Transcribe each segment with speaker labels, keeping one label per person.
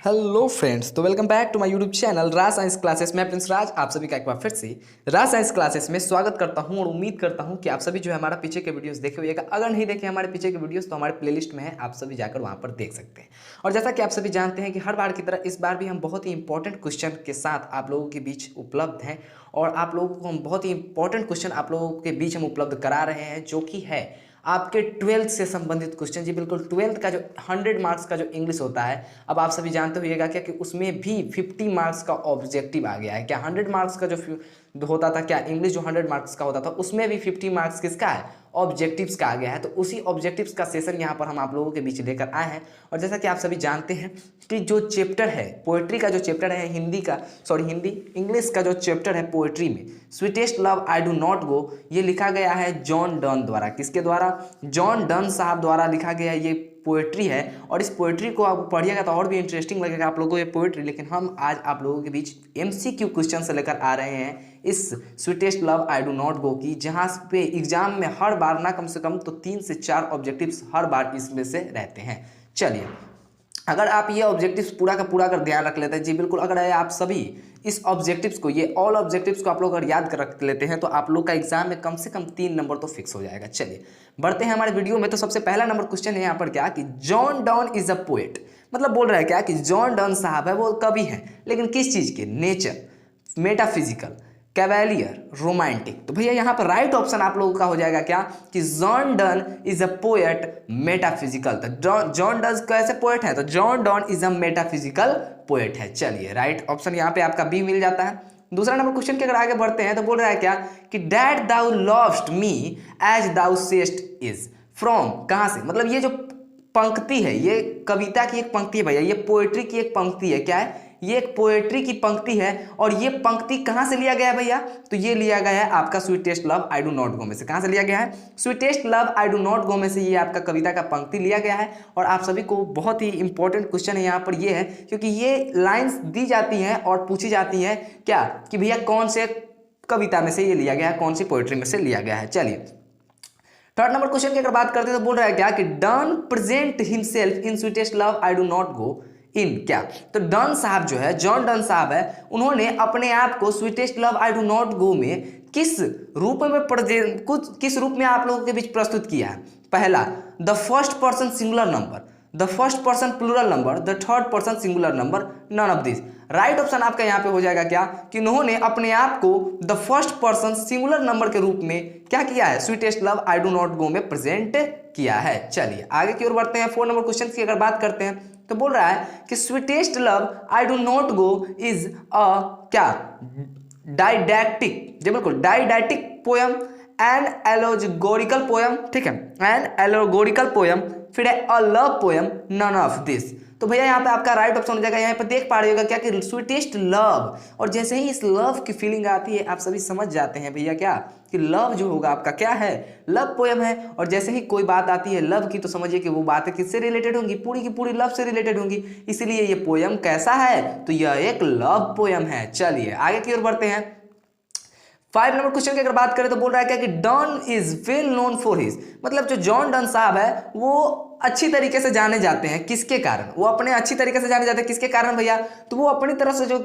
Speaker 1: Hello friends, तो welcome back to my YouTube channel Raj science classes में Prince Raj आप सभी का एक बार फिर से राज साइंस क्लासेस में स्वागत करता हूं और उम्मीद करता हूं कि आप सभी जो है हमारा पीछे के वीडियोस देखे होइएगा। अगर नहीं देखे हमारे पीछे के वीडियोस तो हमारे प्लेलिस्ट में है, आप सभी जाकर वहां पर देख सकते हैं। और जैसा कि आप सभी जानते हैं कि हर बार की तरह इस बार भी हम बहुत ही इंपॉर्टेंट क्वेश्चन के साथ आप लोगों के बीच उपलब्ध हैं और आप लोगों को हम बहुत ही इंपॉर्टेंट क्वेश्चन आप लोगों के बीच हम उपलब्ध करा रहे हैं, जो कि है आपके 12th से संबंधित क्वेश्चन। जी बिल्कुल, 12th का जो 100 मार्क्स का जो इंग्लिश होता है, अब आप सभी जानते होइएगा क्या कि उसमें भी 50 मार्क्स का ऑब्जेक्टिव आ गया है। क्या 100 मार्क्स का जो होता था, क्या इंग्लिश जो 100 मार्क्स का होता था, उसमें भी 50 मार्क्स किसका है, ऑब्जेक्टिव्स का आ गया है। तो उसी ऑब्जेक्टिव्स का सेशन यहाँ पर हम आप लोगों के बीच लेकर आए हैं। और जैसा कि आप सभी जानते हैं कि जो चैप्टर है पोएट्री का, जो चैप्टर है हिंदी इंग्लिश का जो चैप्टर है पोएट्री में, sweetest love I do not go, ये लिखा गया है जॉन डन द्वारा। किसके द्वारा? जॉन डन साहब द्वारा लिखा गया ये पोएट्री है। और इस पोएट्री को आप पढ़िएगा तो और भी इंटरेस्टिंग लगेगा आप लोगों को ये पोएट्री। लेकिन हम आज आप लोगों के बीच MCQ क्वेश्चन से लेकर आ रहे हैं इस sweetest love I do not गो की, जहाँ पे एग्जाम में हर बार ना कम से कम तो 3 से 4 ऑब्जेक्टिव्स हर बार इसमें से रहते हैं। चलिए, अगर आप ये ऑब्जेक्टिव्स पूरा का पूरा अगर ध्यान रख लेते हैं, जी बिल्कुल, अगर आप सभी इस ऑब्जेक्टिव्स को, ये ऑल ऑब्जेक्टिव्स को आप लोग अगर याद कर रख लेते हैं तो आप लोग का एग्जाम में कम से कम 3 नंबर तो फिक्स हो जाएगा। चलिए बढ़ते हैं हमारे वीडियो में। तो सबसे पहला नंबर क्वेश्चन है यहाँ पर क्या कि John Donne is a poet, मतलब बोल रहा है क्या कि जॉन डन साहब है वो कवि है, लेकिन किस चीज़ के? Nature, metaphysical, cavalier, romantic. तो भैया यहाँ पर राइट ऑप्शन आप लोगों का हो जाएगा क्या कि John Donne is a poet metaphysical. तो जॉन डन कैसे पोएट है? तो John Donne is a metaphysical poet है। चलिए राइट ऑप्शन यहाँ पे आपका बी मिल जाता है। दूसरा नंबर क्वेश्चन के अगर आगे बढ़ते हैं तो बोल रहा है क्या कि that thou lovest me as thou sayest is from, कहाँ से? मतलब ये जो पंक्ति है, ये कविता की एक पंक्ति है भैया, ये पोएट्री की एक पंक्ति है। क्या है? ये एक पोएट्री की पंक्ति है। और ये पंक्ति कहाँ से लिया गया है भैया? तो ये लिया गया है आपका sweetest love I do not गो में से। कहाँ से लिया गया है? Sweetest love I do not गो में से ये आपका कविता का पंक्ति लिया गया है। और आप सभी को बहुत ही इंपॉर्टेंट क्वेश्चन है यहाँ पर ये है, क्योंकि ये लाइन्स दी जाती हैं और पूछी जाती है क्या कि भैया कौन से कविता में से ये लिया गया है, कौन सी पोएट्री में से लिया गया है। चलिए थर्ड नंबर क्वेश्चन की अगर बात करते हैं तो बोल रहा है क्या कि Donne present himself in sweetest love I do not go in, क्या? तो डन साहब जो है, जॉन डन साहब है, उन्होंने अपने आप को sweetest love I do not गो में किस रूप में किस रूप में आप लोगों के बीच प्रस्तुत किया है? पहला, the first person singular number, the first person plural number, the third person singular number, none of this. Right option आपका यहाँ पे हो जाएगा क्या कि उन्होंने अपने आप को the first person singular number के रूप में क्या किया है? Sweetest love I do not गो में प्रेजेंट किया है। चलिए आगे की ओर बढ़ते हैं। 4 नंबर क्वेश्चन की अगर बात करते हैं तो बोल रहा है कि sweetest love I do not go is a क्या? डाइडैक्टिक, जी बिल्कुल, didactic poem, an allegorical poem, ठीक है, एन एलोगोरिकल पोयम, फिर है a love poem, none of this. तो भैया यहाँ पे आपका राइट ऑप्शन हो जाएगा। यहाँ पे देख पा रहे होगा क्या कि स्वीटेस्ट लव, और जैसे ही इस लव की फीलिंग आती है आप सभी समझ जाते हैं भैया क्या कि लव जो होगा आपका क्या है? लव पोयम है। और जैसे ही कोई बात आती है लव की तो समझिए कि वो बातें किससे रिलेटेड होंगी? पूरी की पूरी लव से रिलेटेड होंगी। इसीलिए ये पोयम कैसा है? तो यह एक लव पोयम है। चलिए आगे की ओर बढ़ते हैं। 5 नंबर क्वेश्चन की अगर बात करें तो बोल रहा है क्या कि done is well known for his, मतलब जो जॉन डन साहब है वो अच्छी तरीके से जाने जाते हैं। किसके कारण? वो अपने अच्छी तरीके से जाने जाते हैं। किसके कारण भैया? तो वो अपनी तरफ से जो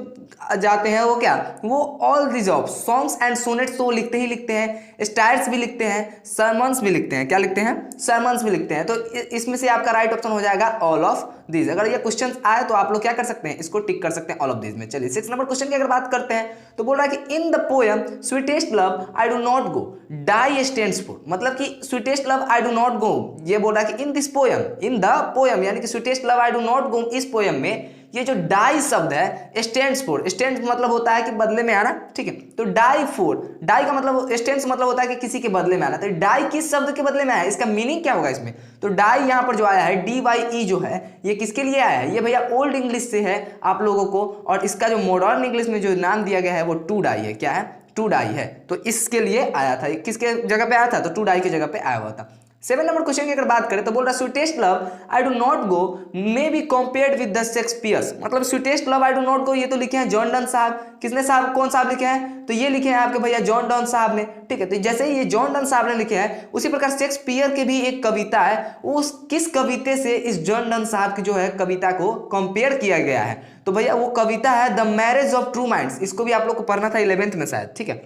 Speaker 1: जाते हैं वो क्या, वो all this of songs and sonnets तो लिखते ही लिखते हैं, स्टाइल्स भी लिखते हैं, सरमन्स भी लिखते हैं। क्या लिखते हैं? सरमन्स भी लिखते हैं। तो इसमें से आपका राइट ऑप्शन हो जाएगा ऑल ऑफ दिस। अगर ये क्वेश्चन आए तो आप लोग क्या कर सकते हैं, इसको टिक कर सकते हैं ऑल ऑफ दिस में। चलिए 6 नंबर क्वेश्चन की अगर बात करते हैं तो बोल रहा है कि in the poem sweetest love I do not go, die stands for, मतलब कि sweetest love I do not go, ये बोल रहा है कि in this poem, in the poem, यानी कि sweetest love I do not go, इस पोयम में ये जो डाई शब्द है, स्टैंड्स फॉर, स्टैंड्स मतलब होता है कि बदले में आना, ठीक है। तो डाई फॉर, डाई का मतलब, स्टैंड्स मतलब होता है कि किसी के बदले में आना। तो डाई किस शब्द के बदले में आया है, इसका मीनिंग क्या होगा इसमें? तो डाई यहाँ पर जो आया है DYE जो है ये किसके लिए आया है? ये भैया ओल्ड इंग्लिश से है आप लोगों को, और इसका जो मॉडर्न इंग्लिश में जो नाम दिया गया है वो टू डाई है। क्या है? टू डाई है। तो इसके लिए आया था। किसके जगह पे आया था? तो टू डाई की जगह पे आया हुआ था। 7 नंबर क्वेश्चन की अगर बात करें तो बोल रहा है sweetest love I do not go may be compared with the Shakespeare's. मतलब sweetest love I do not go ये तो लिखे हैं जॉन डन साहब। किसने साहब, कौन साहब लिखे हैं? तो ये लिखे हैं आपके भैया जॉन डन साहब ने। ठीक है, तो जैसे ही ये जॉन डन साहब ने लिखे हैं उसी प्रकार शेक्सपियर के भी एक कविता है, उस किस कविते से इस जॉन डन साहब की जो है कविता को कंपेयर किया गया है? तो भैया वो कविता है the marriage of true minds. इसको भी आप लोग को पढ़ना था 11th में शायद। ठीक है,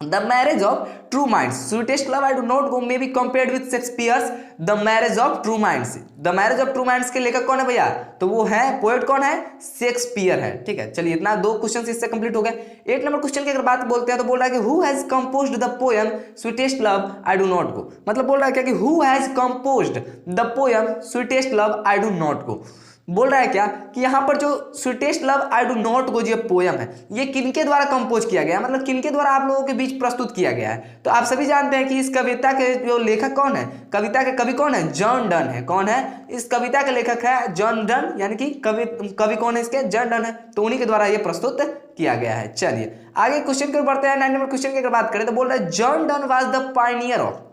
Speaker 1: The marriage of true minds. Sweetest love I do not go may be compared with Shakespeare's The marriage of true minds. The marriage of true minds के लेखक कौन है भैया? तो वो है, पोएट कौन है? शेक्सपियर है। ठीक है, चलिए इतना 2 क्वेश्चन इससे कंप्लीट हो गए। 8 नंबर क्वेश्चन की अगर बात बोलते हैं तो बोल रहा है कि who has composed the poem sweetest love I do not गो। मतलब बोल रहा है क्या कि who has composed the poem sweetest love I do not गो। बोल रहा है क्या कि यहाँ पर जो sweetest love I do not go जो पोयम है ये किनके द्वारा कंपोज किया गया है, मतलब किनके द्वारा आप लोगों के बीच प्रस्तुत किया गया है? तो आप सभी जानते हैं कि इस कविता के जो लेखक कौन है, कविता के कवि कौन है? जॉन डन है। कौन है? इस कविता के लेखक है जॉन डन, यानी कि कवि कौन है इसके? जॉन डन है। तो उन्हीं के द्वारा ये प्रस्तुत किया गया है। चलिए आगे क्वेश्चन की ओर बढ़ते हैं। 9 नंबर क्वेश्चन की अगर बात करें तो बोल रहा है John done was the Pioneer of.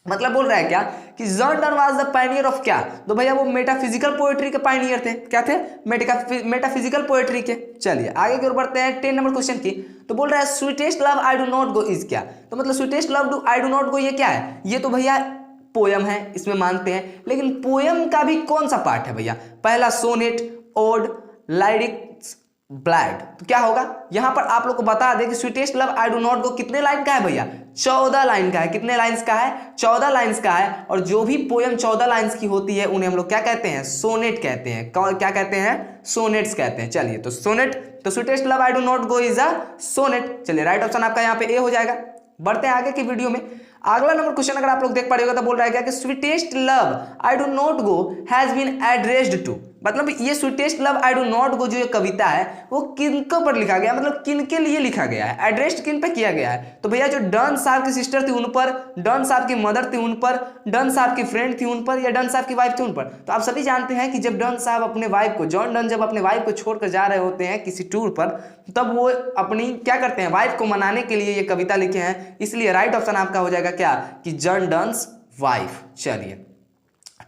Speaker 1: मतलब बोल रहा है क्या कि John done was the Pioneer of क्या? तो भैया वो मेटाफिजिकल पोएट्री के पायनियर थे। क्या थे? मेटाफिजिकल पोएट्री के। चलिए आगे की ओर बढ़ते हैं 10 नंबर क्वेश्चन की। तो बोल रहा है sweetest love I do not go is क्या? तो मतलब sweetest love I do not go ये क्या है? ये तो भैया पोयम है, इसमें मानते हैं, लेकिन पोयम का भी कौन सा पार्ट है भैया? पहला सोनेट, ओड, लाइरिक्स, ब्लैड। तो क्या होगा यहां पर आप लोग को बता दें कि sweetest love I do not गो कितने लाइन का है भैया? 14 लाइन का है। कितने लाइंस का है? 14 लाइंस का है। और जो भी पोयम 14 लाइंस की होती है उन्हें हम लोग क्या कहते हैं? सोनेट कहते हैं। क्या कहते हैं? सोनेट्स कहते हैं। चलिए तो सोनेट, तो sweetest love I do not go is a sonnet. चलिए राइट ऑप्शन आपका यहाँ पे ए हो जाएगा। बढ़ते हैं आगे की वीडियो में। अगला नंबर क्वेश्चन अगर आप लोग देख पा रहे हो तो बोल रहा है क्या कि sweetest love I do not go has been addressed to. मतलब ये sweetest love I do not go जो ये कविता है वो किनको पर लिखा गया, मतलब किनके लिए लिखा गया है, एड्रेस्ड किन पे किया गया है? तो भैया जो डन साहब की सिस्टर थी उन पर, डन साहब की मदर थी उन पर, डन साहब की फ्रेंड थी उन पर, या डन साहब की वाइफ थी उन पर। तो आप सभी जानते हैं कि जब डन साहब अपने वाइफ को, जॉन डन जब अपने वाइफ को छोड़कर जा रहे होते हैं किसी टूर पर, तब वो अपनी क्या करते हैं? वाइफ को मनाने के लिए ये कविता लिखे हैं। इसलिए राइट ऑप्शन आपका हो जाएगा क्या कि जॉन डन्स वाइफ। चलिए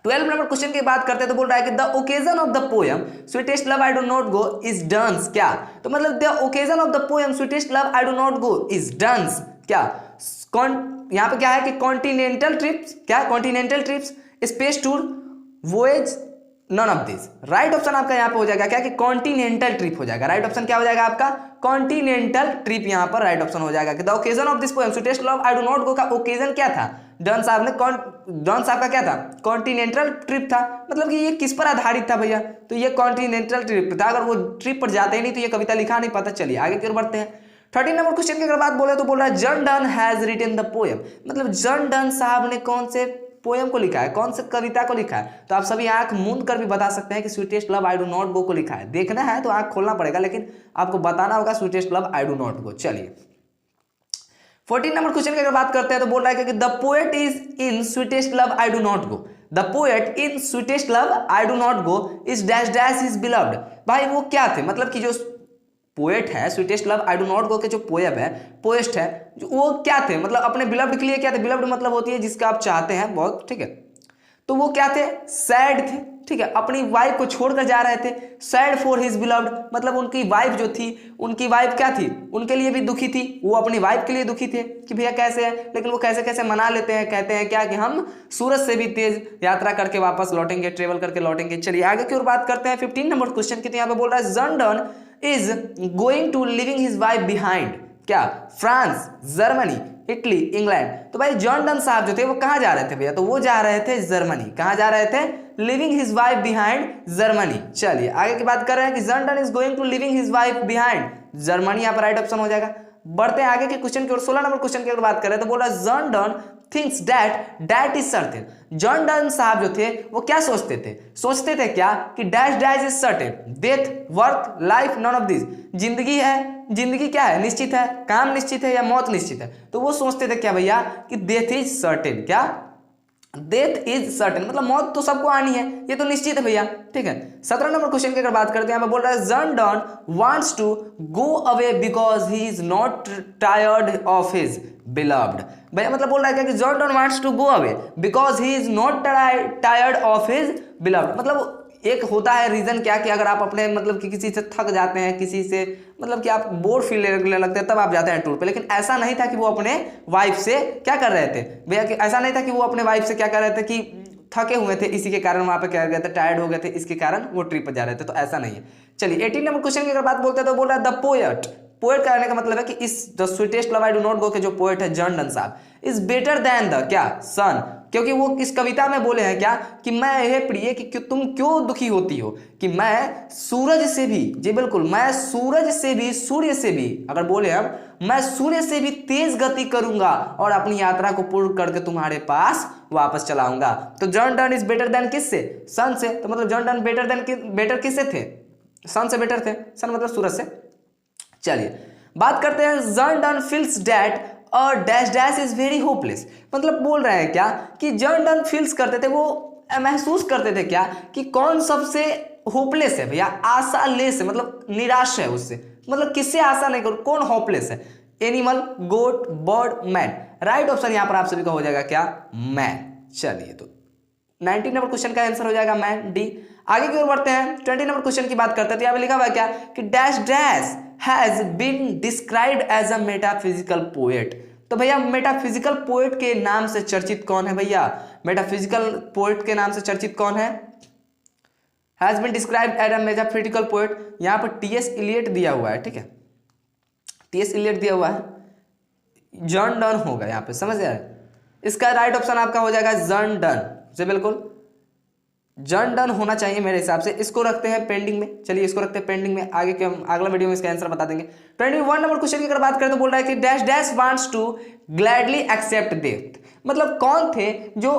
Speaker 1: 12 नंबर क्वेश्चन की बात करते हैं तो बोल रहा है कि the occasion of the poem sweetest love I do not go is dance. क्या? तो मतलब the occasion of the poem sweetest love I do not go is dance. क्या? यहां पे क्या है कि कॉन्टिनेंटल ट्रिप्स, क्या? Continental trips, space tour, voyage, none of this. Right option आपका यहाँ पे हो जाएगा क्या कि कॉन्टिनेंटल ट्रिप हो जाएगा। राइट ऑप्शन क्या हो जाएगा आपका? कॉन्टिनेंटल ट्रिप यहाँ पर राइट ऑप्शन हो जाएगा कि the occasion of this poem sweetest love I do not गो का ओकेजन क्या था? डन साहब ने डन साहब का क्या था? कॉन्टिनेंटल ट्रिप था। मतलब कि ये किस पर आधारित था भैया? तो ये कॉन्टिनेंटल ट्रिप था। अगर वो ट्रिप पर जाते ही नहीं तो ये कविता लिखा नहीं पाता। चलिए आगे की ओर बढ़ते हैं। 13 नंबर क्वेश्चन की अगर बात बोले तो बोल रहा है John Donne has written the poem. मतलब जॉन डन साहब ने कौन से पोएम को लिखा है, कौन से कविता को लिखा है? तो आप सभी आंख मूंद कर भी बता सकते हैं कि sweetest love I do not गो को लिखा है। देखना है तो आंख खोलना पड़ेगा, लेकिन आपको बताना होगा sweetest love I do not गो। चलिए 14 नंबर क्वेश्चन की अगर बात करते हैं तो बोल रहा है कि the poet is in sweetest love I do not go. The poet in sweetest love I do not go is dash dash is beloved. भाई वो क्या थे? मतलब कि जो पोएट है sweetest love I do not गो के जो पोएम है, पोएस्ट है, वो क्या थे? मतलब अपने बिलव्ड के लिए क्या थे? बिलव्ड मतलब होती है जिसका आप चाहते हैं बहुत। ठीक है, तो वो क्या थे? सैड थे। ठीक है, अपनी वाइफ को छोड़कर जा रहे थे। सैड फॉर हिज बिलव्ड, मतलब उनकी वाइफ जो थी, उनकी वाइफ क्या थी? उनके लिए भी दुखी थी। वो अपनी वाइफ के लिए दुखी थे कि भैया कैसे है, लेकिन वो कैसे कैसे मना लेते हैं। कहते हैं क्या कि हम सूरज से भी तेज यात्रा करके वापस लौटेंगे, ट्रेवल करके लौटेंगे। चलिए आगे की ओर बात करते हैं 15 नंबर क्वेश्चन की। तो यहाँ पे बोल रहा है John Donne is going to living his wife behind. क्या? France, Germany, Italy, England. तो भाई जॉन डन साहब जो थे वो कहाँ जा रहे थे भैया? तो वो जा रहे थे जर्मनी। कहाँ जा रहे थे? Leaving his wife behind Germany. चलिए आगे की बात कर रहे हैं कि John Donne is going to living his wife behind Germany. यहाँ पर राइट ऑप्शन हो जाएगा। बढ़ते हैं आगे के क्वेश्चन की ओर। 16 नंबर क्वेश्चन की अगर बात करें तो बोल रहा है John Donne thinks that is certain. John Donne साहब जो थे वो क्या सोचते थे? सोचते थे क्या कि dash dash is certain, death, work, life, none of this. जिंदगी है, जिंदगी क्या है? निश्चित है। काम निश्चित है या मौत निश्चित है? तो वो सोचते थे क्या भैया कि डेथ इज सर्टेन। क्या? डेथ इज सर्टेन, मतलब मौत तो सबको आनी है, ये तो निश्चित है भैया, ठीक है। 17 नंबर क्वेश्चन की अगर बात करते हैं, बोल रहा है John Donne wants to go away because he is not tired of his beloved. भैया मतलब बोल रहा है क्या कि John Donne wants to go away because he is not tired of his beloved. मतलब एक होता है रीजन क्या कि अगर आप अपने मतलब कि किसी से थक जाते हैं, किसी से मतलब कि आप बोर फील करने लगते हैं, तब आप जाते हैं टूर पे। लेकिन ऐसा नहीं था कि वो अपने वाइफ से क्या कर रहे थे भैया, कि ऐसा नहीं था कि वो अपने वाइफ से क्या कर रहे थे कि थके हुए थे, इसी के कारण वहां पे क्या गए थे, टायर्ड हो गए थे, इसके कारण वो ट्रिप पर जा रहे थे। तो ऐसा नहीं है। चलिए 18 नंबर क्वेश्चन की अगर बात बोलते हैं तो बोल रहा है द पोएट। पोएट का कहने का मतलब है कि इस the sweetest love I do not गो के जो पोएट है जॉन डन साहब इज बेटर देन द क्या सन, क्योंकि वो इस कविता में बोले हैं क्या कि मैं हे प्रिय कि तुम क्यों दुखी होती हो, कि मैं सूरज से भी, जी बिल्कुल, मैं सूरज से भी, सूर्य से भी, अगर बोले हम मैं सूर्य से भी तेज गति करूंगा और अपनी यात्रा को पूर्ण करके तुम्हारे पास वापस चलाऊंगा। तो John Donne is better than किससे, सन से। तो मतलब जॉन डन बेटर किससे थे, सन से बेटर थे, सन मतलब सूरज से। चलिए बात करते हैं जॉन डन फील्स डैट और dash dash is very hopeless. मतलब बोल रहे हैं क्या कि जॉन डन फील्स करते थे, वो महसूस करते थे क्या कि कौन सबसे होपलेस है भैया, आशा लेस है, मतलब निराश है उससे, मतलब किससे आशा नहीं करो, कौन होपलेस है, एनिमल, गोट, बर्ड, मैन। राइट ऑप्शन यहां पर आप सभी का हो जाएगा क्या, मैन। चलिए तो 19 नंबर क्वेश्चन का आंसर हो जाएगा मैन, डी। आगे की ओर बढ़ते हैं, 20 नंबर क्वेश्चन की बात करते हैं। तो यहाँ पे लिखा हुआ है क्या कि dash dash has been described as a metaphysical poet. तो भैया मेटाफिजिकल पोएट के नाम से चर्चित कौन है भैया, मेटाफिजिकल पोएट के नाम से चर्चित कौन है, has been described as a metaphysical poet. यहाँ पर टीएस इलियट दिया हुआ है, ठीक है, टीएस इलियट दिया हुआ है, जॉन डन होगा यहाँ पे, समझ गए। इसका राइट ऑप्शन आपका हो जाएगा जॉन डन, जी बिल्कुल जॉन डन होना चाहिए मेरे हिसाब से। इसको रखते हैं पेंडिंग में, चलिए इसको रखते हैं पेंडिंग में, आगे के हम अगला वीडियो में इसका आंसर बता देंगे। 21 नंबर क्वेश्चन की अगर बात करें तो बोल रहा है कि dash dash wants to gladly accept death. मतलब कौन थे जो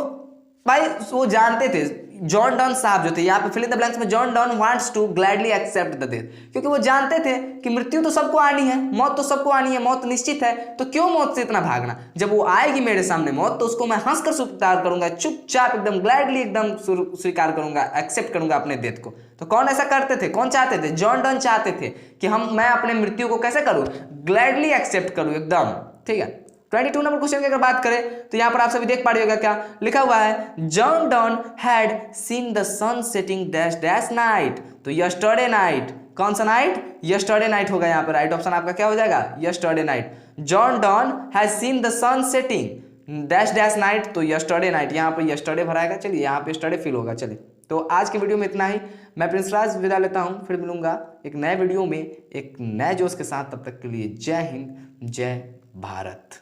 Speaker 1: भाई वो जानते थे, जॉन डन साहब जो थे, यहाँ पे फिल इन द ब्लैंक्स में John Donne wants to gladly accept the death, क्योंकि वो जानते थे कि मृत्यु तो सबको आनी है, मौत तो सबको आनी है, मौत निश्चित है, तो क्यों मौत से इतना भागना, जब वो आएगी मेरे सामने मौत तो उसको मैं हंसकर स्वीकार करूंगा, चुपचाप एकदम ग्लैडली एकदम स्वीकार करूंगा, एक्सेप्ट करूंगा अपने डेथ को। तो कौन ऐसा करते थे, कौन चाहते थे, जॉन डन चाहते थे कि मैं अपने मृत्यु को कैसे करूं, ग्लैडली एक्सेप्ट करूं एकदम, ठीक है। 22 नंबर क्वेश्चन की अगर बात करें तो यहां पर आप सभी देख पा रहे होगा क्या लिखा हुआ है, John Donne had seen the sun setting dash dash night. तो यस्टरडे नाइट, कौन सा नाइट, यस्टरडे नाइट होगा यहाँ पर, राइट ऑप्शन आपका क्या हो जाएगा, yesterday night. John Donne has seen the sun setting dash dash night, तो यस्टरडे नाइट, यहाँ पर यस्टरडे भराएगा, चलिए यहाँ पे यस्टरडे फील होगा। चलिए तो आज के वीडियो में इतना ही, मैं प्रिंस राज विदा लेता हूँ, फिर मिलूंगा एक नए वीडियो में एक नए जोश के साथ, तब तक के लिए जय हिंद, जय भारत।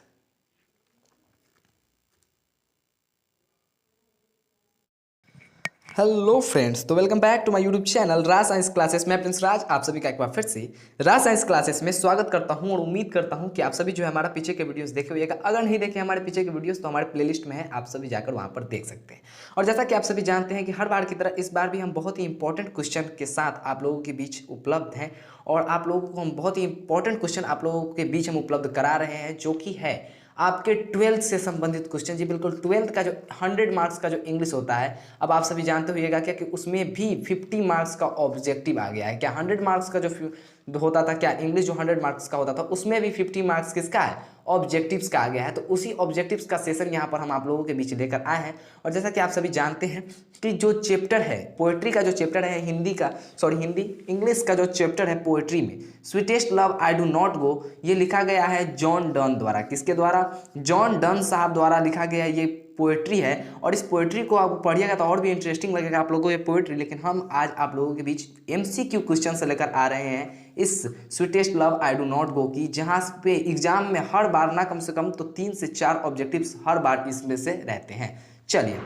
Speaker 1: हेलो फ्रेंड्स, तो welcome back to my YouTube channel Raj science classes. मैं प्रिंस राज आप सभी का एक बार फिर से राज साइंस क्लासेस में स्वागत करता हूं और उम्मीद करता हूं कि आप सभी जो है हमारा पीछे के वीडियोस देखे हुए, अगर नहीं देखे हमारे पीछे के वीडियोस तो हमारे प्लेलिस्ट में है, आप सभी जाकर वहां पर देख सकते हैं। और जैसा कि आप सभी जानते हैं कि हर बार की तरह इस बार भी हम बहुत ही इंपॉर्टेंट क्वेश्चन के साथ आप लोगों के बीच उपलब्ध हैं, और आप लोगों को हम बहुत ही इंपॉर्टेंट क्वेश्चन आप लोगों के बीच हम उपलब्ध करा रहे हैं, जो कि है आपके 12th से संबंधित क्वेश्चन। जी बिल्कुल, 12th का जो 100 मार्क्स का जो इंग्लिश होता है, अब आप सभी जानते होइएगा क्या कि उसमें भी 50 मार्क्स का ऑब्जेक्टिव आ गया है। क्या 100 मार्क्स का जो होता था, क्या इंग्लिश जो 100 मार्क्स का होता था, उसमें भी 50 मार्क्स किसका है, ऑब्जेक्टिव्स का आ गया है। तो उसी ऑब्जेक्टिव्स का सेशन यहाँ पर हम आप लोगों के बीच लेकर आए हैं। और जैसा कि आप सभी जानते हैं कि जो चैप्टर है पोएट्री का, जो चैप्टर है इंग्लिश का जो चैप्टर है पोएट्री में, sweetest love I do not go, ये लिखा गया है जॉन डन द्वारा। किसके द्वारा, जॉन डन साहब द्वारा लिखा गया ये पोएट्री है। और इस पोएट्री को आप पढ़िएगा तो और भी इंटरेस्टिंग लगेगा आप लोगों को ये पोएट्री। लेकिन हम आज आप लोगों के बीच MCQ क्वेश्चन से लेकर आ रहे हैं इस sweetest love I do not गो की, जहाँ पे एग्जाम में हर बार ना कम से कम तो 3 से 4 ऑब्जेक्टिव्स हर बार इसमें से रहते हैं। चलिए,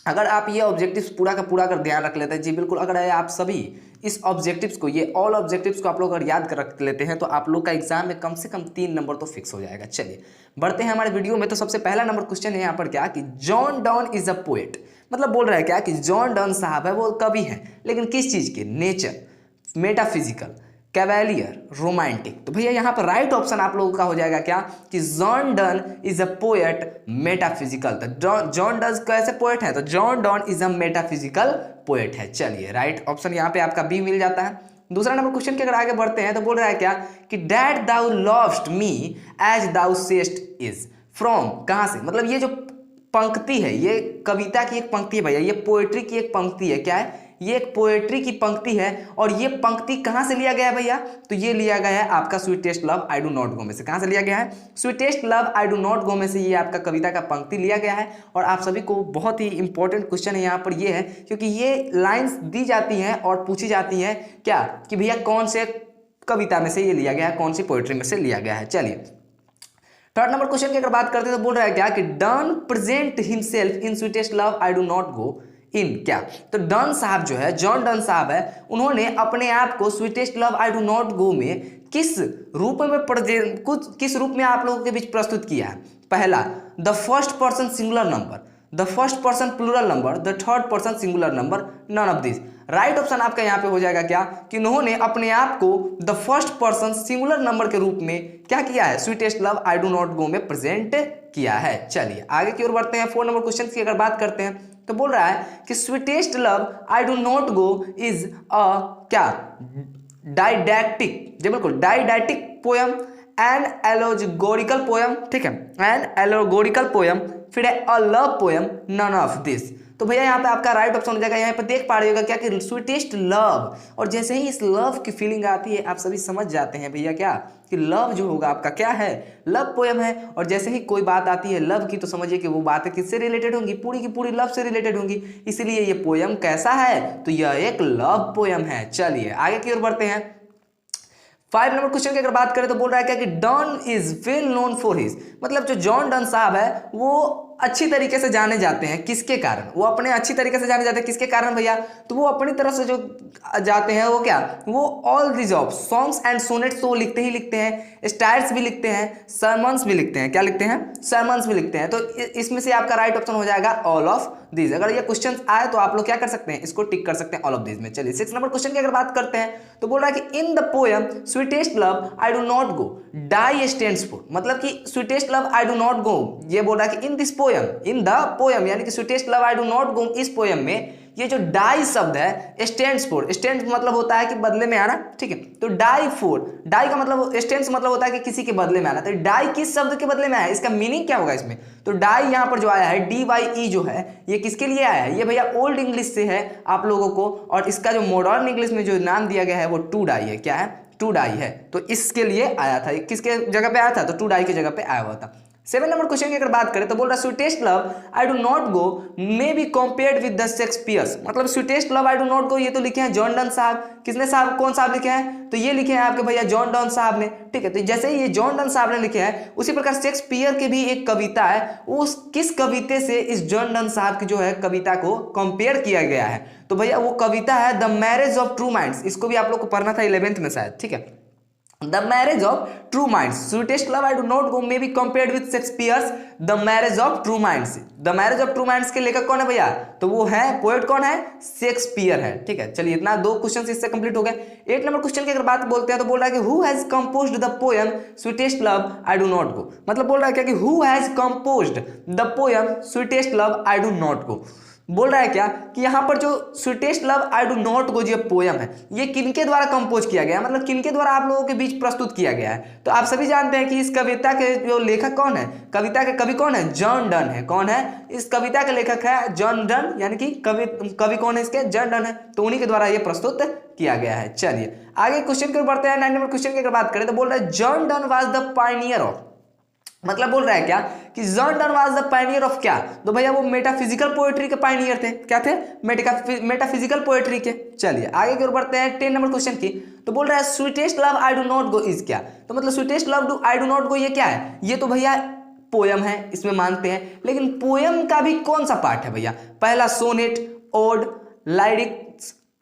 Speaker 1: अगर आप ये ऑब्जेक्टिव्स पूरा का पूरा अगर ध्यान रख लेते हैं, जी बिल्कुल, अगर आप सभी इस ऑब्जेक्टिव्स को, ये ऑल ऑब्जेक्टिव्स को आप लोग अगर याद कर रख लेते हैं तो आप लोग का एग्जाम में कम से कम 3 नंबर तो फिक्स हो जाएगा। चलिए बढ़ते हैं हमारे वीडियो में। तो सबसे पहला नंबर क्वेश्चन है यहाँ पर क्या कि John Donne is a poet. मतलब बोल रहा है क्या कि जॉन डन साहब है वो कवि है, लेकिन किस चीज़ के, नेचर, मेटाफिजिकल, कैवेलियर, रोमांटिक। तो भैया यहाँ पर राइट ऑप्शन आप लोगों का हो जाएगा क्या कि John Donne is a poet metaphysical. तो जॉन डन कैसे पोएट है, तो John Donne is a metaphysical poet है। चलिए राइट ऑप्शन यहाँ पे आपका बी मिल जाता है। दूसरा नंबर क्वेश्चन के अगर आगे बढ़ते हैं तो बोल रहा है क्या कि that thou lovest me as thou sayest is from, कहाँ से, मतलब ये जो पंक्ति है ये कविता की एक पंक्ति है भैया, ये पोएट्री की एक पंक्ति है। क्या है, ये एक पोएट्री की पंक्ति है और ये पंक्ति कहाँ से लिया गया है भैया, तो ये लिया गया है आपका sweetest love I do not गो में से। कहाँ से लिया गया है, sweetest love I do not गो में से ये आपका कविता का पंक्ति लिया गया है। और आप सभी को बहुत ही इंपॉर्टेंट क्वेश्चन है यहाँ पर ये है, क्योंकि ये लाइन्स दी जाती हैं और पूछी जाती हैं क्या कि भैया कौन से कविता में से ये लिया गया है, कौन सी पोएट्री में से लिया गया है। चलिए थर्ड नंबर क्वेश्चन की अगर बात करते हैं तो बोल रहा है क्या कि Donne present himself in sweetest love I do not go in, क्या, तो डन साहब जो है, जॉन डन साहब है, उन्होंने अपने आप को sweetest love I do not गो में किस रूप में किस रूप में आप लोगों के बीच प्रस्तुत किया है। पहला the first person singular number, the first person plural number, the third person singular number, none of this. Right option आपका यहाँ पे हो जाएगा क्या कि उन्होंने अपने आप को the first person singular number के रूप में क्या किया है, sweetest love I do not गो में प्रेजेंट किया है। चलिए आगे की ओर बढ़ते हैं। 4 नंबर क्वेश्चन की अगर बात करते हैं तो बोल रहा है कि sweetest love I do not go is a क्या, डाइडैक्टिक, जी बिल्कुल, didactic poem and allegorical poem, ठीक है, एंड एलोगोरिकल पोयम, फिर है a love poem, none of this. तो भैया यहाँ पे आपका राइट ऑप्शन हो जाएगा, यहाँ पे देख पा रहे होगा क्या कि स्वीटेस्ट लव, और जैसे ही इस लव की फीलिंग आती है आप सभी समझ जाते हैं भैया क्या कि लव जो होगा आपका क्या है, लव पोयम है। और जैसे ही कोई बात आती है लव की तो समझिए कि वो बातें किससे रिलेटेड होंगी, पूरी की पूरी लव से रिलेटेड होंगी, इसीलिए ये पोयम कैसा है, तो यह एक लव पोयम है। चलिए आगे की ओर बढ़ते हैं। 5 नंबर क्वेश्चन की अगर बात करें तो बोल रहा है क्या कि done is well known for his, मतलब जो जॉन डन साहब है वो अच्छी तरीके से जाने जाते हैं, किसके कारण, वो अपने अच्छी तरीके से जाने जाते हैं, किसके कारण भैया, तो वो अपनी तरफ से जो जाते हैं वो क्या, वो all this of songs and sonnets तो लिखते ही लिखते हैं, स्टाइल्स भी लिखते हैं, सरमन्स भी लिखते हैं, क्या लिखते हैं, सरमन्स भी लिखते हैं। तो इसमें से आपका राइट ऑप्शन हो जाएगा ऑल ऑफ दिस। अगर ये क्वेश्चन आए तो आप लोग क्या कर सकते हैं, इसको टिक कर सकते हैं ऑल ऑफ दिस में। चलिए 6 नंबर क्वेश्चन की अगर बात करते हैं तो बोल रहा है कि in the poem sweetest love I do not go, die stands for, मतलब कि sweetest love I do not go, ये बोल रहा है कि in this poem, in the poem यानी कि sweetest love I do not go, इस पोयम में ये जो डाई शब्द है स्टैंड्स फॉर, स्टैंड्स मतलब होता है कि बदले में आना, ठीक है, तो डाई फॉर, डाई का मतलब स्टैंड्स मतलब होता है कि किसी के बदले में आना, तो डाई किस शब्द के बदले में आया है, इसका मीनिंग क्या होगा इसमें, तो डाई यहाँ पर जो आया है DYE जो है ये किसके लिए आया है, ये भैया ओल्ड इंग्लिश से है आप लोगों को, और इसका जो मॉडर्न इंग्लिश में जो नाम दिया गया है वो टू डाई है, क्या है, टू डाई है, तो इसके लिए आया था, किसके जगह पे आया था, तो टू डाई की जगह पे आया हुआ था। 7 नंबर क्वेश्चन की अगर बात करें तो बोल रहा है sweetest love I do not go may be compared with the Shakespeare's, मतलब sweetest love I do not go ये तो लिखे हैं जॉन डन साहब, किसने साहब, कौन साहब लिखे हैं, तो ये लिखे हैं आपके भैया जॉन डन साहब ने, ठीक है। तो जैसे ही ये जॉन डन साहब ने लिखे हैं उसी प्रकार शेक्सपियर की भी एक कविता है, उस किस कविते से इस जॉन डन साहब की जो है कविता को कंपेयर किया गया है, तो भैया वो कविता है the marriage of true minds, इसको भी आप लोग को पढ़ना था 11th में शायद, ठीक है, the marriage of true minds, sweetest love I do not go may be compared with Shakespeare's the marriage of true minds. The marriage of true minds के लेखक कौन है भैया, तो वो है पोएट कौन है, शेक्सपियर है, ठीक है। चलिए इतना 2 क्वेश्चन इससे कंप्लीट हो गए। 8 नंबर क्वेश्चन की अगर बात बोलते हैं तो बोल रहा है कि who has composed the poem sweetest love I do not गो, मतलब बोल रहा है क्या कि who has composed the poem sweetest love I do not गो, बोल रहा है क्या कि यहाँ पर जो sweetest love I do not go जो पोयम है ये किनके द्वारा कंपोज किया गया है, मतलब किनके द्वारा आप लोगों के बीच प्रस्तुत किया गया है, तो आप सभी जानते हैं कि इस कविता के जो लेखक कौन है, कविता के कवि कौन है, जॉन डन है, कौन है, इस कविता के लेखक है जॉन डन, यानी कि कवि कौन है इसके, जॉन डन है, तो उन्हीं के द्वारा ये प्रस्तुत किया गया है। चलिए आगे क्वेश्चन की ओर बढ़ते हैं। 9 नंबर क्वेश्चन की अगर बात करें तो बोल रहा है John done was the Pioneer of, मतलब बोल रहा है क्या कि John done was the Pioneer of क्या, तो भैया वो मेटाफिजिकल पोएट्री के पायनियर थे, क्या थे, मेटाफिजिकल पोएट्री के। चलिए आगे की ओर बढ़ते हैं 10 नंबर क्वेश्चन की, तो बोल रहा है sweetest love I do not go is क्या, तो मतलब sweetest love I do not go ये क्या है, ये तो भैया पोयम है, इसमें मानते हैं, लेकिन पोयम का भी कौन सा पार्ट है भैया, पहला सोनेट, ओड, लाइरिक्स,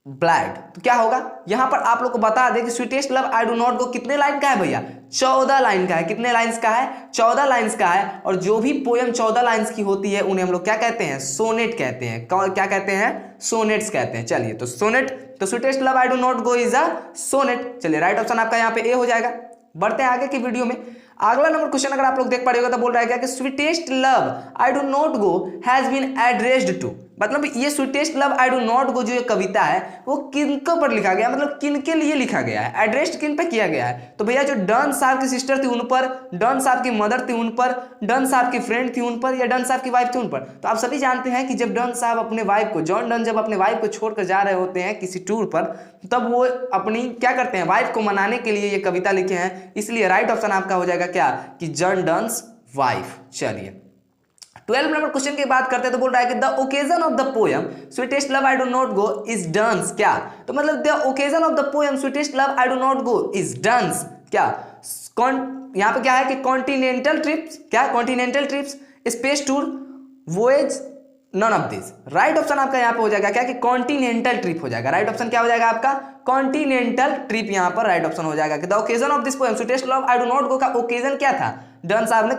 Speaker 1: ब्लाइड, तो क्या होगा, यहां पर आप लोग को बता दें कि sweetest love I do not गो कितने लाइन का है भैया, 14 लाइन का है, कितने लाइंस का है, 14 लाइंस का है, और जो भी पोयम 14 लाइंस की होती है उन्हें हम लोग क्या कहते हैं, सोनेट कहते हैं, क्या कहते हैं, सोनेट्स कहते हैं। चलिए तो सोनेट, तो sweetest love I do not go is a sonnet. चलिए राइट ऑप्शन आपका यहाँ पे ए हो जाएगा। बढ़ते हैं आगे की वीडियो में। अगला नंबर क्वेश्चन अगर आप लोग देख पा रहे हो तो बोल रहा है क्या कि sweetest love I do not go has been addressed to, मतलब ये sweetest love I do not go जो ये कविता है वो किनको पर लिखा गया, मतलब किन के लिए लिखा गया है, एड्रेस्ड किन पे किया गया है। तो भैया जो डन साहब की सिस्टर थी उन पर, डन साहब की मदर थी उन पर, डन साहब की फ्रेंड थी उन पर, या डन साहब की वाइफ थी उन पर। तो आप सभी जानते हैं कि जब डन साहब अपने वाइफ को, जॉन डन जब अपने वाइफ को छोड़कर जा रहे होते हैं किसी टूर पर, तब वो अपनी क्या करते हैं, वाइफ को मनाने के लिए ये कविता लिखे हैं। इसलिए राइट ऑप्शन आपका हो जाएगा क्या कि जॉन डन्स वाइफ। चलिए 12 नंबर क्वेश्चन की बात करते हैं तो बोल रहा है कि the occasion of the poem sweetest love I do not go is dance, क्या, तो मतलब the occasion of the poem sweetest love I do not go is dance, क्या, यहाँ पे क्या है कि कॉन्टिनेंटल ट्रिप्स, क्या, continental trips, space tour, voyage, none of this. Right option आपका यहाँ पे हो जाएगा क्या कि कॉन्टिनेंटल ट्रिप हो जाएगा। राइट ऑप्शन क्या हो जाएगा आपका, कॉन्टिनेंटल ट्रिप यहाँ पर राइट ऑप्शन हो जाएगा कि the occasion of this poem sweetest love I do not गो का ओकेजन क्या था, डन साहब ने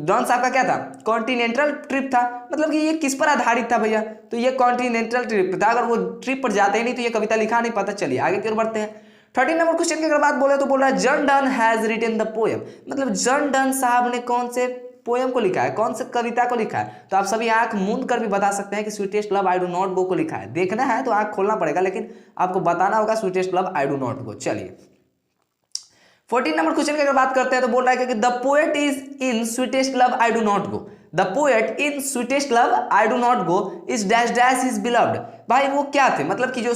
Speaker 1: डन साहब का क्या था, कॉन्टिनेंटल ट्रिप था, मतलब कि ये किस पर आधारित था भैया, तो ये कॉन्टिनेंटल ट्रिप था। अगर वो ट्रिप पर जाते ही नहीं तो ये कविता लिखा नहीं पाता। चलिए आगे की ओर बढ़ते हैं। 13 नंबर क्वेश्चन की अगर बात बोले तो बोल रहा है John Donne has written the poem, मतलब जॉन डन साहब ने कौन से पोएम को लिखा है, कौन से कविता को लिखा है। तो आप सभी आंख मूंद कर भी बता सकते हैं कि sweetest love I do not गो को लिखा है। देखना है तो आंख खोलना पड़ेगा, लेकिन आपको बताना होगा sweetest love I do not गो। चलिए 14 नंबर क्वेश्चन की अगर बात करते हैं तो बोल रहा है कि the poet is in sweetest love I do not go, the poet in sweetest love I do not go is dash dash is beloved. भाई वो क्या थे, मतलब कि जो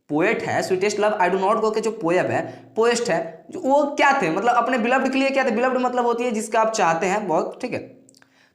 Speaker 1: पोएट है sweetest love I do not गो के जो पोएम है, पोएस्ट है, वो क्या थे, मतलब अपने बिलव्ड के लिए क्या थे। बिलव्ड मतलब होती है जिसका आप चाहते हैं बहुत, ठीक है।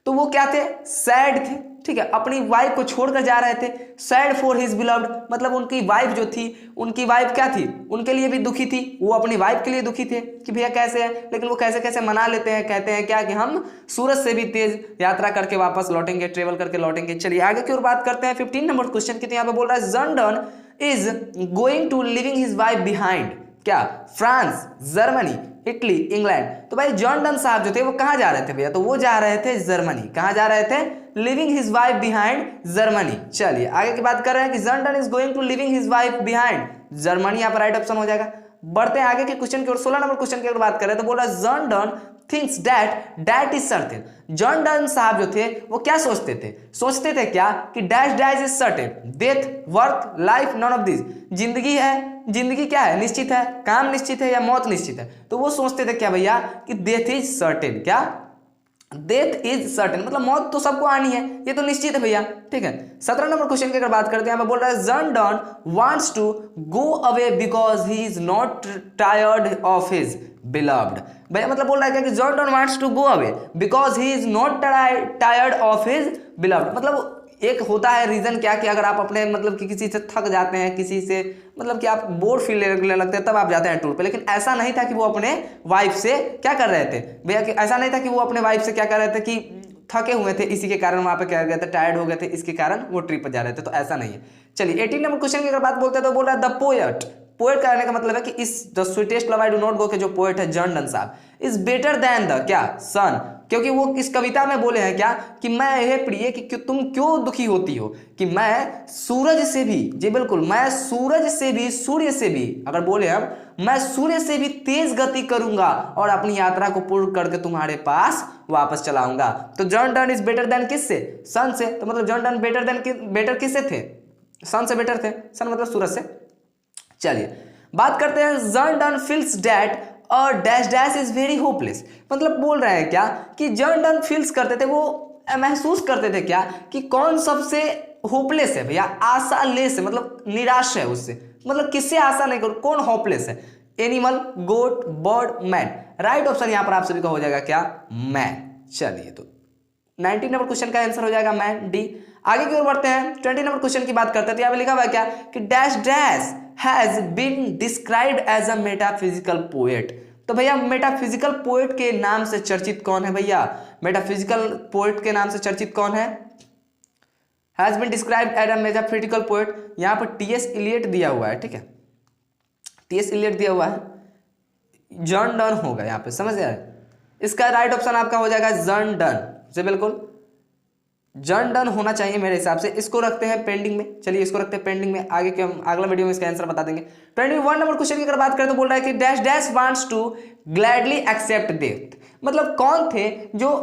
Speaker 1: तो वो क्या थे, सैड थे, ठीक है, अपनी वाइफ को छोड़कर जा रहे थे। सैड फॉर हिज बिलव्ड, मतलब उनकी वाइफ जो थी, उनकी वाइफ क्या थी, उनके लिए भी दुखी थी, वो अपनी वाइफ के लिए दुखी थे कि भैया कैसे है, लेकिन वो कैसे कैसे मना लेते हैं, कहते हैं क्या कि हम सूरज से भी तेज यात्रा करके वापस लौटेंगे, ट्रेवल करके लौटेंगे। चलिए आगे की ओर बात करते हैं 15 नंबर क्वेश्चन की। तो यहाँ पे बोल रहा है John Donne is going to living his wife behind, क्या, फ्रांस, जर्मनी, इटली, इंग्लैंड। तो भाई जॉन डन साहब जो थे वो कहाँ जा रहे थे भैया, तो वो जा रहे थे जर्मनी। कहाँ जा रहे थे, leaving his wife behind Germany. चलिए आगे की बात कर रहे हैं कि John Donne is going to living his wife behind Germany, यहाँ पर राइट ऑप्शन हो जाएगा। बढ़ते हैं आगे के क्वेश्चन की ओर। 16 नंबर क्वेश्चन की अगर बात करें तो बोल रहा है John Donne thinks that is certain. John Donne साहब जो थे वो क्या सोचते थे क्या कि dash dash is certain, death, work, life, none of this. जिंदगी है, जिंदगी क्या है, निश्चित है, काम निश्चित है, या मौत निश्चित है। तो वो सोचते थे क्या भैया कि डेथ इज सर्टेन, क्या, डेथ इज सर्टेन, मतलब मौत तो सबको आनी है, ये तो निश्चित है भैया, ठीक है। 17 नंबर क्वेश्चन की अगर बात करते हैं, बोल रहा है John Donne wants to go away because he is not tired of his beloved. भैया मतलब बोल रहा है क्या कि John Donne wants to go away because he is not tired of his beloved. मतलब एक होता है रीजन क्या कि अगर आप अपने मतलब कि किसी से थक जाते हैं, किसी से मतलब कि आप बोर फील लेने लगते हैं, तब आप जाते हैं टूर पे। लेकिन ऐसा नहीं था कि वो अपने वाइफ से क्या कर रहे थे भैया, कि ऐसा नहीं था कि वो अपने वाइफ से क्या कर रहे थे कि थके हुए थे, इसी के कारण वहां पे क्या गए थे, टायर्ड हो गए थे, इसके कारण वो ट्रिप पर जा रहे थे। तो ऐसा नहीं है। चलिए 18 नंबर क्वेश्चन की अगर बात बोलते हैं तो बोल रहा है द पोएट, पोएट कहने का मतलब है कि इस the sweetest love I do not गो के जो पोएट है जॉन डन साहब इज बेटर देन द क्या सन, क्योंकि वो इस कविता में बोले हैं क्या कि मैं हे प्रिय कि तुम क्यों दुखी होती हो, कि मैं सूरज से भी, जी बिल्कुल, मैं सूरज से भी, सूर्य से भी, अगर बोले हम मैं सूर्य से भी तेज गति करूंगा और अपनी यात्रा को पूर्ण करके तुम्हारे पास वापस चलाऊंगा। तो John Donne is better than किससे, सन से। तो मतलब जॉन डन बेटर किससे थे, सन से बेटर थे, सन मतलब सूरज से। चलिए बात करते हैं जॉन डन फील्स दैट और dash dash is very hopeless. मतलब बोल रहे हैं क्या कि जॉन डन फील्स करते थे, वो महसूस करते थे क्या कि कौन सबसे होपलेस है भैया, आशा लेस है, मतलब निराश है उससे, मतलब किससे आशा नहीं करो, कौन होपलेस है, एनिमल, गोट, बर्ड, मैन। राइट ऑप्शन यहां पर आप सभी का हो जाएगा क्या, मैन। चलिए तो 19 नंबर क्वेश्चन का आंसर हो जाएगा मैन, डी। आगे की ओर बढ़ते हैं 20 नंबर क्वेश्चन की बात करते हैं। तो यहाँ पे लिखा हुआ है क्या कि dash dash has been described as a metaphysical poet. तो भैया मेटाफिजिकल पोएट के नाम से चर्चित कौन है भैया, मेटाफिजिकल पोएट के नाम से चर्चित कौन है, has been described as a metaphysical poet. यहाँ पर टीएस इलियट दिया हुआ है, ठीक है, टीएस इलियट दिया हुआ है, जॉन डन होगा यहाँ पे, समझ गए। इसका राइट ऑप्शन आपका हो जाएगा जॉन डन, जी बिल्कुल, जॉन डन होना चाहिए मेरे हिसाब से। इसको रखते हैं पेंडिंग में। चलिए इसको रखते हैं पेंडिंग में, आगे के हम अगला वीडियो में इसका आंसर बता देंगे। 21 नंबर क्वेश्चन की अगर बात करें तो बोल रहा है कि dash dash wants to gladly accept death. मतलब कौन थे जो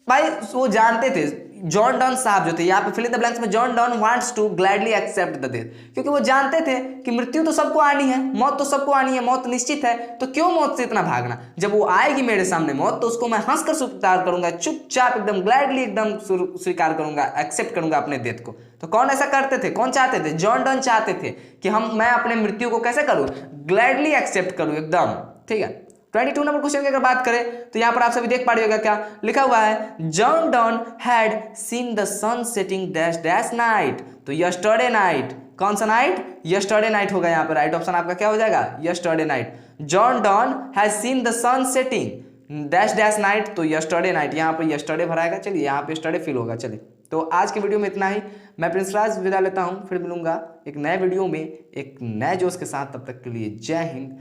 Speaker 1: भाई वो जानते थे, जॉन डन साहब जो थे, यहाँ पे फिल इन द ब्लैंक्स में John Donne wants to gladly accept the death, क्योंकि वो जानते थे कि मृत्यु तो सबको आनी है, मौत तो सबको आनी है, मौत निश्चित है, तो क्यों मौत से इतना भागना। जब वो आएगी मेरे सामने मौत तो उसको मैं हंसकर स्वीकार करूंगा, चुपचाप एकदम ग्लैडली एकदम स्वीकार करूंगा, एक्सेप्ट करूंगा अपने डेथ को। तो कौन ऐसा करते थे, कौन चाहते थे, जॉन डन चाहते थे कि मैं अपने मृत्यु को कैसे करूं, ग्लैडली एक्सेप्ट करूं एकदम। ठीक है, 22 नंबर क्वेश्चन की अगर बात करें तो यहां पर आप सभी देख पा रहे होगा क्या लिखा हुआ है, John Donne had seen the sun setting dash dash night. तो यस्टरडे नाइट, कौन सा नाइट, यस्टरडे नाइट होगा यहाँ पर। राइट ऑप्शन आपका क्या हो जाएगा, yesterday night. John Donne has seen the sun setting dash dash night, तो यस्टरडे नाइट, यहाँ पर यस्टरडे भराएगा। चलिए यहाँ पे यस्टरडे फील होगा। चलिए तो आज के वीडियो में इतना ही। मैं प्रिंस राज विदा लेता हूँ, फिर मिलूंगा एक नए वीडियो में एक नए जोश के साथ। तब तक के लिए जय हिंद।